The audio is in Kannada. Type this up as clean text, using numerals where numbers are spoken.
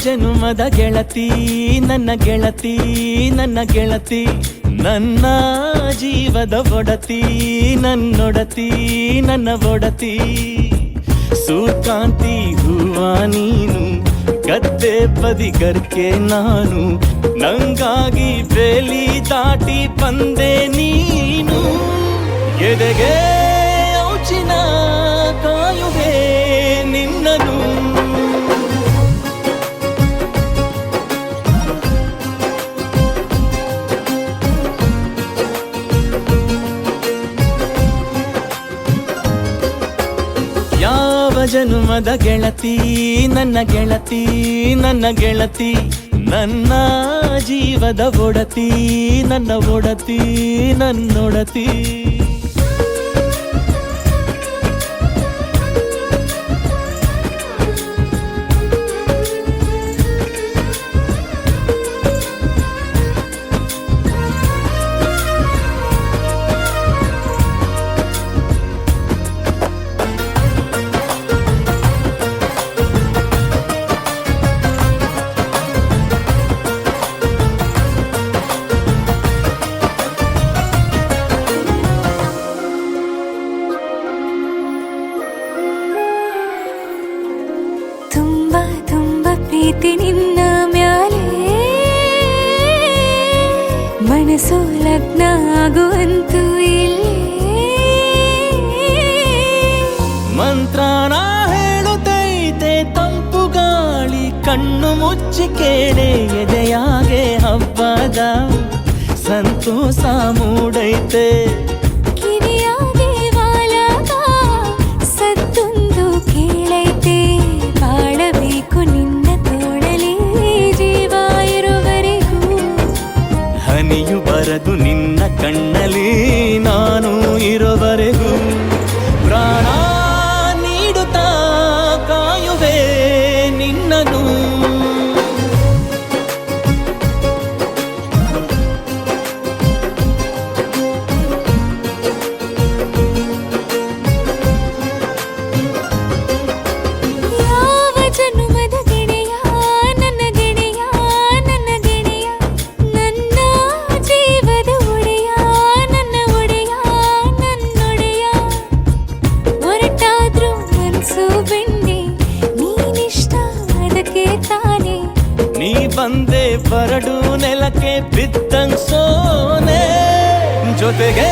ಜನುಮದ ಗೆಳತಿ ನನ್ನ ಗೆಳತಿ ನನ್ನ ಗೆಳತಿ ನನ್ನ ಜೀವದ ಒಡತಿ ನನ್ನೊಡತಿ ನನ್ನ ಒಡತಿ ಸೂರ್ಕಾಂತಿ ಹೂವ ನೀನು ಗದ್ದೆ ಬದಿಗರ್ಕೆ ನಾನು ನಂಗಾಗಿ ಬೇಲಿ ದಾಟಿ ಬಂದೆ ನೀನು ಎದೆಗೆ ಔಚಿನ ಕಾಯುವೆ ನಿನ್ನನು ಜನುಮದ ಗೆಳತಿ ನನ್ನ ಗೆಳತಿ ನನ್ನ ಗೆಳತಿ ನನ್ನ ಜೀವದ ಒಡತಿ ನನ್ನ ಒಡತಿ ನನ್ನೊಡತಿ ಪ್ರೀತಿ ನಿನ್ನ ಮ್ಯಾಲೆ ಮನಸ್ಸು ಲಗ್ನ ಆಗುವಂತೂ ಇಲ್ಲೇ ಮಂತ್ರನ ಹೇಳುತ್ತೈತೆ ತಂಪು ಗಾಳಿ ಕಣ್ಣು ಮುಚ್ಚಿ ಕೇಳೆ ಎದೆಯಾಗೆ ಹಬ್ಬದ ಸಂತೋಷ ಮೂಡೈತೆ ಕಿವಿಯಾಗೆ ವಾಲಗ ಸತ್ತೊಂದು ಕೇಳೈತೆ ಬಾಳಬೇಕು ನಿನ್ನ ಹನಿಯು ಬರದು ನಿನ್ನ ಕಣ್ಣಲ್ಲಿ ನಾನು ಇರುವರೆಗೂ ಪ್ರಾಣ ನೀಡುತ್ತಾ ಕಾಯುವೆ ನಿನ್ನನು ನೀ ಬಂದೆ ಬರಡು ನೆಲಕ್ಕೆ ಬಿದ್ದಂಗ್ ಸೋನೆ ಜೊತೆಗೆ